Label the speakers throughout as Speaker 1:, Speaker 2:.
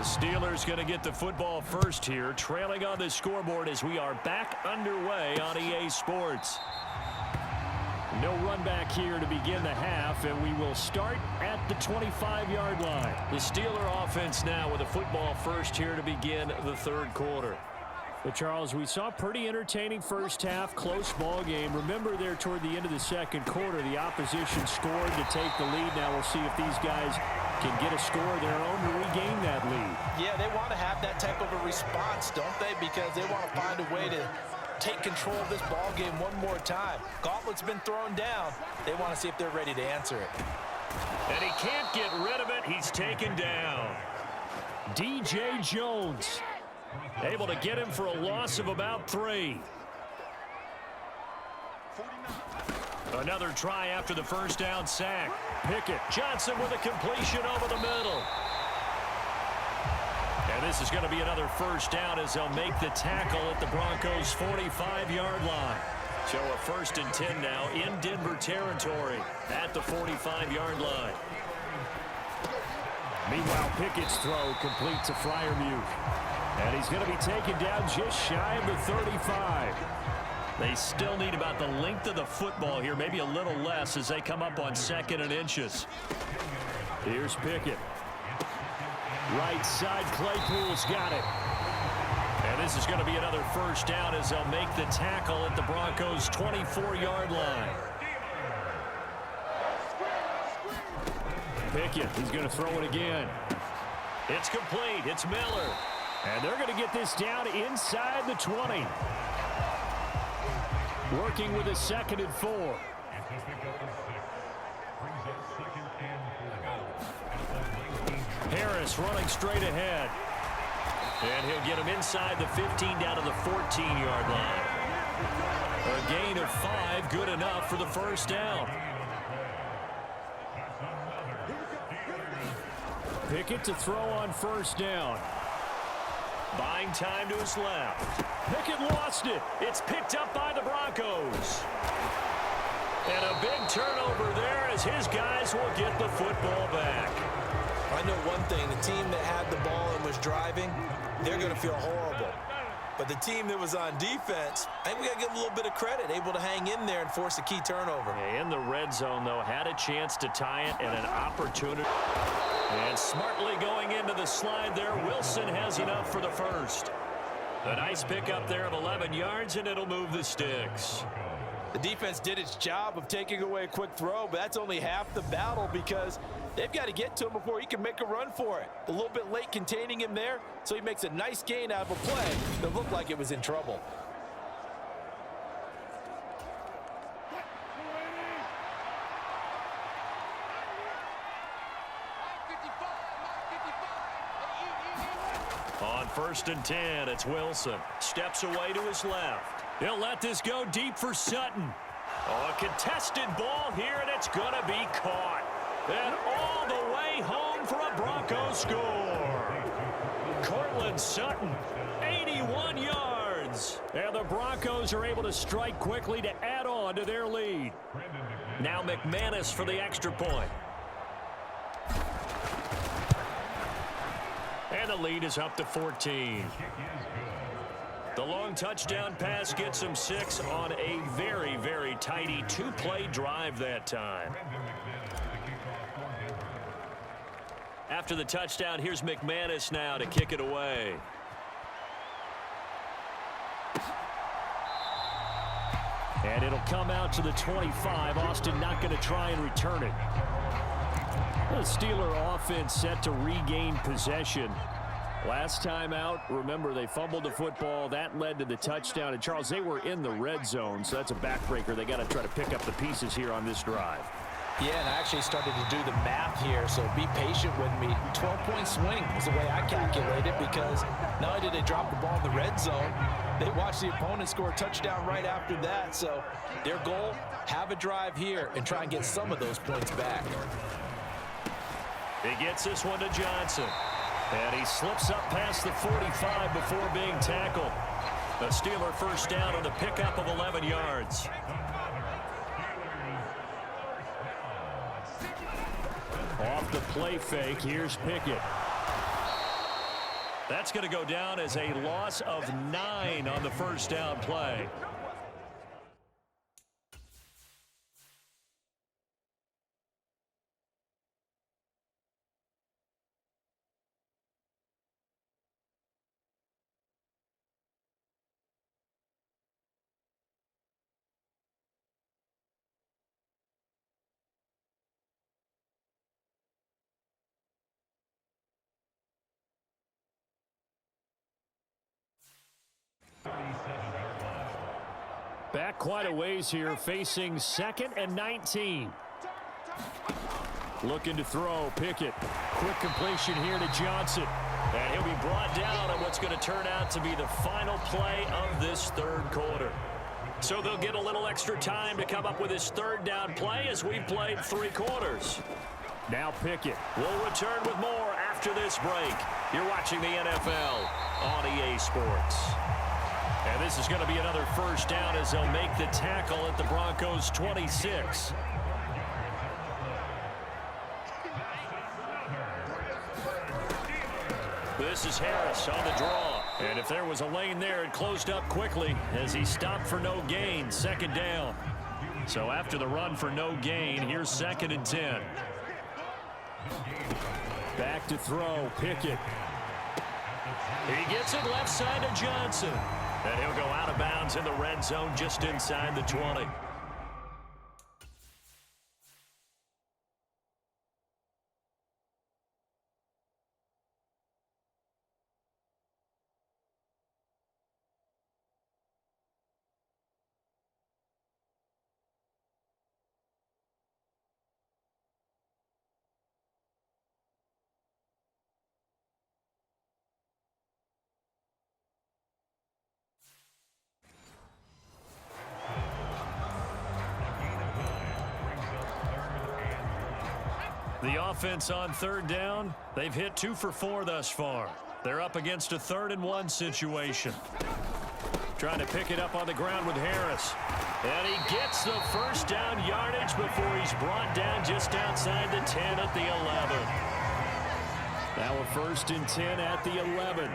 Speaker 1: Steelers going to get the football first here, trailing on the scoreboard as we are back underway on EA Sports. No run back here to begin the half, and we will start at the 25-yard line. The Steeler offense now with the football first here to begin the third quarter. But Charles, we saw a pretty entertaining first half, close ball game. Remember there toward the end of the second quarter, the opposition scored to take the lead. Now we'll see if these guys can get a score of their own to regain that lead.
Speaker 2: Yeah, they want to have that type of a response, don't they? Because they want to find a way to take control of this ball game one more time. Gauntlet's been thrown down. They want to see if they're ready to answer it.
Speaker 1: And he can't get rid of it. He's taken down. DJ Jones able to get him for a loss of about 3. Another try after the first down sack. Pickett. Johnson with a completion over the middle. And this is going to be another first down as they'll make the tackle at the Broncos' 45-yard line. So a 1st and 10 now in Denver territory at the 45-yard line. Meanwhile, Pickett's throw complete to Freiermuth. And he's going to be taken down just shy of the 35. They still need about the length of the football here, maybe a little less as they come up on 2nd and inches. Here's Pickett. Right side, Claypool's got it. And this is going to be another first down as they'll make the tackle at the Broncos' 24-yard line. Pickett, he's going to throw it again. It's complete. It's Miller. And they're going to get this down inside the 20. Working with a 2nd and 4. Harris running straight ahead. And he'll get him inside the 15 down to the 14-yard line. A gain of 5, good enough for the first down. Pickett to throw on first down. Buying time to his left. Pickett lost it. It's picked up by the Broncos. And a big turnover there as his guys will get the football back.
Speaker 2: I know one thing. The team that had the ball and was driving, they're going to feel horrible. But the team that was on defense, I think we got to give them a little bit of credit, able to hang in there and force a key turnover.
Speaker 1: In the red zone, though, had a chance to tie it and an opportunity. And smartly going into the slide there, Wilson has enough for the first. A nice pickup there of 11 yards, and it'll move the sticks.
Speaker 2: The defense did its job of taking away a quick throw, but that's only half the battle because they've got to get to him before he can make a run for it. A little bit late containing him there, so he makes a nice gain out of a play that looked like it was in trouble.
Speaker 1: On 1st and 10, it's Wilson. Steps away to his left. He'll let this go deep for Sutton. Oh, a contested ball here, and it's going to be caught. And all the way home for a Broncos score. Cortland Sutton, 81 yards. And the Broncos are able to strike quickly to add on to their lead. Now McManus for the extra point. And the lead is up to 14. The long touchdown pass gets him 6 on a very, very tidy 2-play drive that time. After the touchdown, here's McManus now to kick it away. And it'll come out to the 25. Austin not going to try and return it. The Steeler offense set to regain possession. Last time out, remember, they fumbled the football. That led to the touchdown. And, Charles, they were in the red zone, so that's a backbreaker. They got to try to pick up the pieces here on this drive.
Speaker 2: Yeah, and I actually started to do the math here, so be patient with me. 12-point swing is the way I calculate it because not only did they drop the ball in the red zone, they watched the opponent score a touchdown right after that. So their goal, have a drive here and try and get some of those points back.
Speaker 1: He gets this one to Johnson. And he slips up past the 45 before being tackled. A Steeler first down on the pickup of 11 yards. Off the play fake, here's Pickett. That's going to go down as a loss of 9 on the first down play. Back quite a ways here, facing 2nd and 19. Looking to throw, Pickett. Quick completion here to Johnson. And he'll be brought down on what's going to turn out to be the final play of this third quarter. So they'll get a little extra time to come up with his third down play as we've played 3 quarters. Now Pickett will return with more after this break. You're watching the NFL on EA Sports. And this is going to be another first down as they'll make the tackle at the Broncos' 26. This is Harris on the draw. And if there was a lane there, it closed up quickly as he stopped for no gain. 2nd down. So after the run for no gain, here's 2nd and 10. Back to throw, Pickett. He gets it left side to Johnson. And he'll go out of bounds in the red zone just inside the 20. The offense on 3rd down, they've hit 2 for 4 thus far. They're up against a 3rd and 1 situation. Trying to pick it up on the ground with Harris. And he gets the first down yardage before he's brought down just outside the 10 at the 11. Now a 1st and 10 at the 11.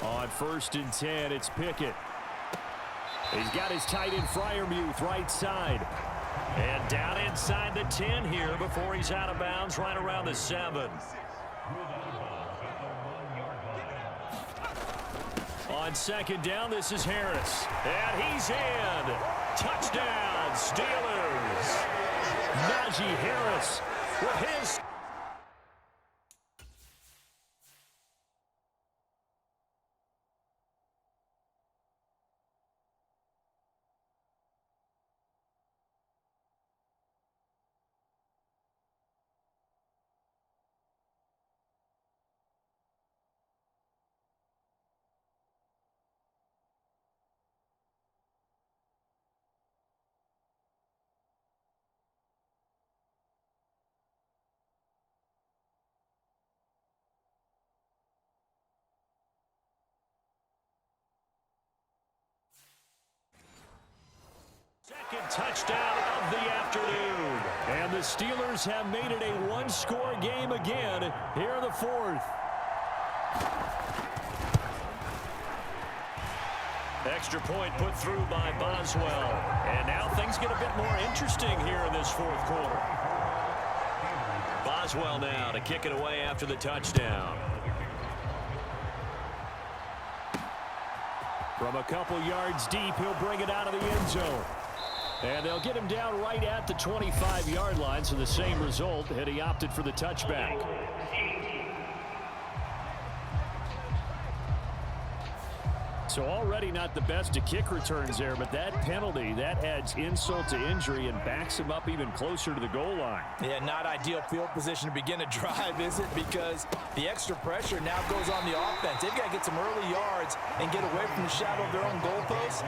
Speaker 1: On 1st and 10, it's Pickett. He's got his tight end Freiermuth right side. And down inside the 10 here before he's out of bounds right around the 7. On 2nd down, this is Harris. And he's in. Touchdown, Steelers. Najee Harris with his... Second touchdown of the afternoon. And the Steelers have made it a one-score game again here in the 4th. Extra point put through by Boswell. And now things get a bit more interesting here in this 4th quarter. Boswell now to kick it away after the touchdown. From a couple yards deep, he'll bring it out of the end zone. And they'll get him down right at the 25-yard line, so the same result, and he opted for the touchback. So already not the best of kick returns there, but that penalty, that adds insult to injury and backs him up even closer to the goal line.
Speaker 2: Yeah, not ideal field position to begin a drive, is it? Because the extra pressure now goes on the offense. They've got to get some early yards and get away from the shadow of their own goalposts.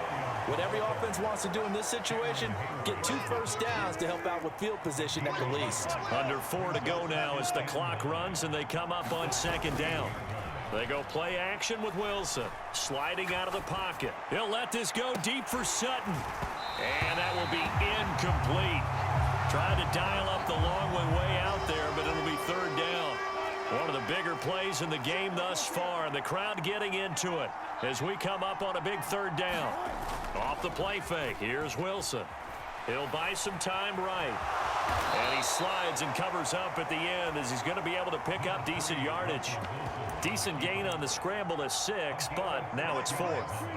Speaker 2: What every offense wants to do in this situation, get 2 first downs to help out with field position at the least.
Speaker 1: Under 4 to go now as the clock runs and they come up on 2nd down. They go play action with Wilson. Sliding out of the pocket. He'll let this go deep for Sutton. And that will be incomplete. Trying to dial up the long one way out there, but it'll be third down. One of the bigger plays in the game thus far, and the crowd getting into it as we come up on a big third down. Off the play fake, here's Wilson. He'll buy some time right. And he slides and covers up at the end as he's going to be able to pick up decent yardage. Decent gain on the scramble to 6, but now it's 4th.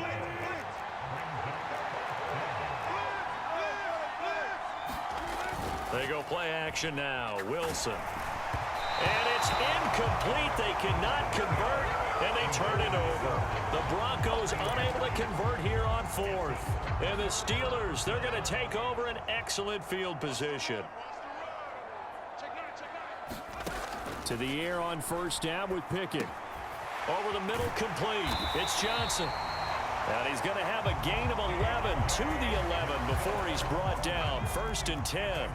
Speaker 1: They go play action now. Wilson. And it's incomplete. They cannot convert, and they turn it over. The Broncos unable to convert here on 4th. And the Steelers, they're going to take over an excellent field position. To the air on first down with Pickett. Over the middle, complete. It's Johnson. And he's going to have a gain of 11 to the 11 before he's brought down. 1st and 10.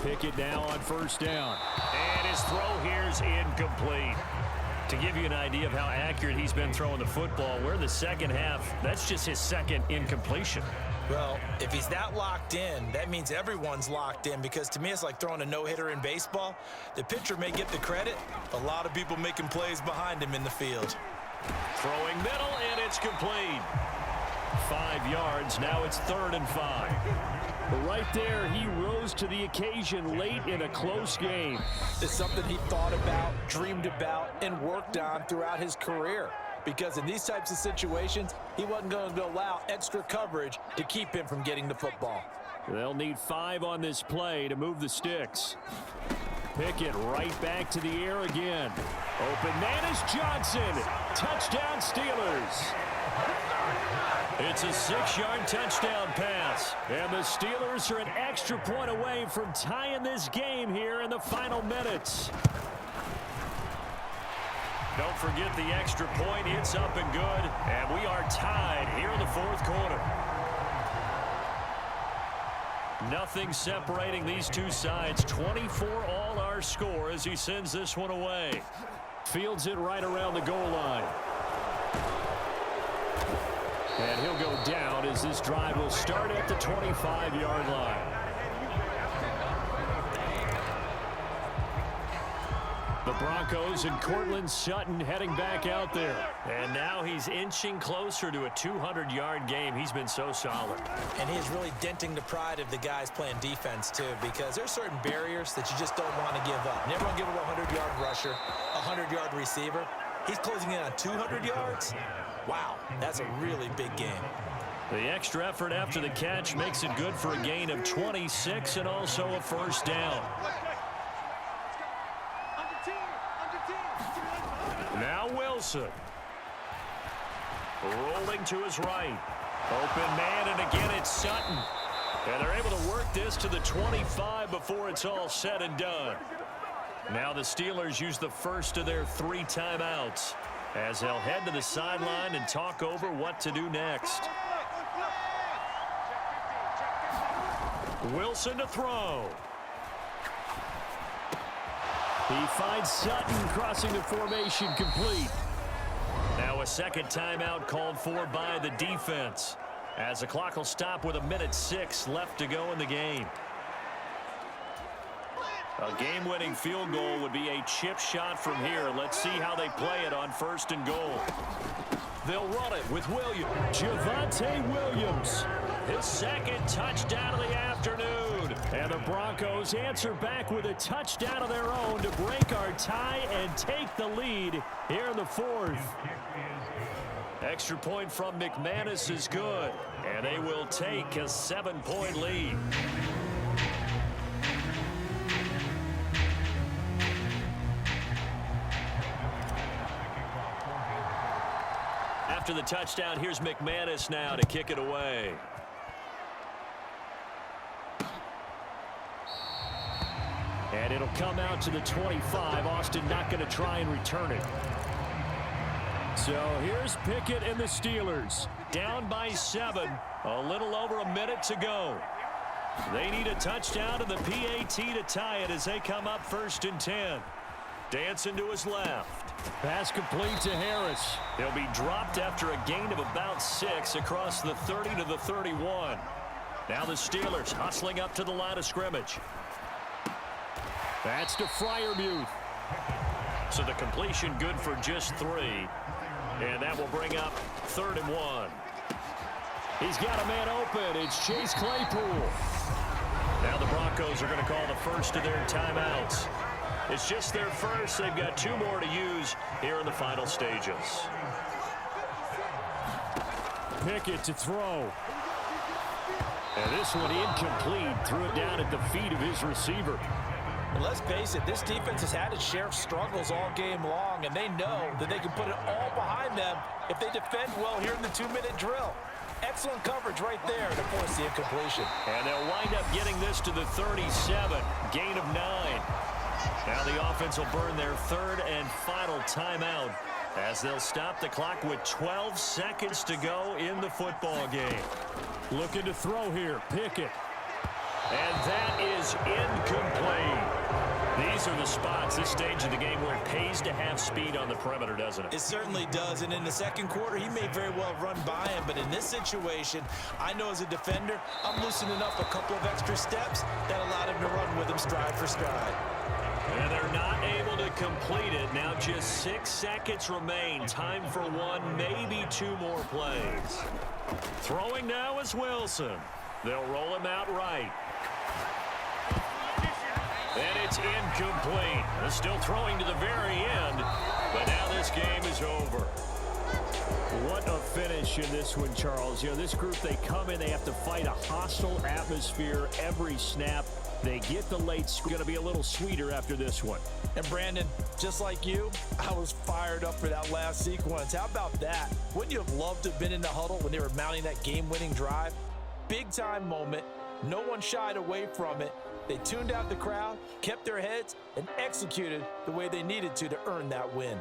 Speaker 1: Pickett now on first down. And his throw here is incomplete. To give you an idea of how accurate he's been throwing the football, we're in the second half. That's just his second incompletion.
Speaker 2: Well, if he's that locked in, that means everyone's locked in, because to me it's like throwing a no-hitter in baseball. The pitcher may get the credit, but a lot of people making plays behind him in the field.
Speaker 1: Throwing middle, and it's complete. 5 yards. Now it's 3rd and 5. But right there, he rose to the occasion late in a close game.
Speaker 2: It's something he thought about, dreamed about, and worked on throughout his career. Because in these types of situations, he wasn't going to allow extra coverage to keep him from getting the football.
Speaker 1: They'll need 5 on this play to move the sticks. Pickett right back to the air again. Open man is Johnson. Touchdown Steelers. It's a 6-yard touchdown pass. And the Steelers are an extra point away from tying this game here in the final minutes. Don't forget the extra point. It's up and good. And we are tied here in the 4th quarter. Nothing separating these two sides. 24 all our score as he sends this one away. Fields it right around the goal line. And he'll go down as this drive will start at the 25-yard line. The Broncos and Cortland Sutton heading back out there. And now he's inching closer to a 200-yard game. He's been so solid.
Speaker 2: And he's really denting the pride of the guys playing defense, too, because there's certain barriers that you just don't want to give up. Never want to give up a 100-yard rusher, a 100-yard receiver. He's closing in on 200 yards. Wow, that's a really big game.
Speaker 1: The extra effort after the catch makes it good for a gain of 26 and also a first down. Now Wilson. Rolling to his right. Open man, and again it's Sutton. And they're able to work this to the 25 before it's all said and done. Now the Steelers use the first of their 3 timeouts as they'll head to the sideline and talk over what to do next. Wilson to throw. He finds Sutton crossing the formation, complete. Now a second timeout called for by the defense as the clock will stop with 1:06 left to go in the game. A game-winning field goal would be a chip shot from here. Let's see how they play it on 1st and goal. They'll run it with Williams. Javonte Williams. His second touchdown of the afternoon. And the Broncos answer back with a touchdown of their own to break our tie and take the lead here in the 4th. Extra point from McManus is good. And they will take a 7-point lead. After the touchdown, here's McManus now to kick it away. And it'll come out to the 25. Austin not going to try and return it. So here's Pickett and the Steelers. Down by 7. A little over a minute to go. They need a touchdown to the PAT to tie it as they come up 1st and 10. Dancing to his left.
Speaker 3: Pass complete to Harris.
Speaker 1: He'll be dropped after a gain of about 6 across the 30 to the 31. Now the Steelers hustling up to the line of scrimmage.
Speaker 3: That's to Freiermuth.
Speaker 1: So the completion good for just 3. And that will bring up 3rd and 1.
Speaker 3: He's got a man open. It's Chase Claypool.
Speaker 1: Now the Broncos are going to call the first of their timeouts. It's just their first. They've got 2 more to use here in the final stages.
Speaker 3: Pickett to throw. And this one incomplete. Threw it down at the feet of his receiver.
Speaker 2: And let's face it, this defense has had its share of struggles all game long, and they know that they can put it all behind them if they defend well here in the 2-minute drill. Excellent coverage right there to force the incompletion.
Speaker 1: And they'll wind up getting this to the 37. Gain of 9. Now the offense will burn their 3rd and final timeout as they'll stop the clock with 12 seconds to go in the football game.
Speaker 3: Looking to throw here. Pickett.
Speaker 1: And that is incomplete. These are the spots, this stage of the game, where it pays to have speed on the perimeter, doesn't it?
Speaker 2: It certainly does, and in the second quarter, he may very well run by him, but in this situation, I know as a defender, I'm loosening up a couple of extra steps that allowed him to run with him stride for stride.
Speaker 1: And they're not able to complete it. Now just 6 seconds remain. Time for 1, maybe 2 more plays. Throwing now is Wilson. They'll roll him out right. And it's incomplete. They're still throwing to the very end, but now this game is over.
Speaker 3: What a finish in this one, Charles. You know, this group, they come in, they have to fight a hostile atmosphere every snap. They get the late score. Going to be a little sweeter after this one.
Speaker 2: And Brandon, just like you, I was fired up for that last sequence. How about that? Wouldn't you have loved to have been in the huddle when they were mounting that game-winning drive? Big-time moment. No one shied away from it. They tuned out the crowd, kept their heads, and executed the way they needed to earn that win.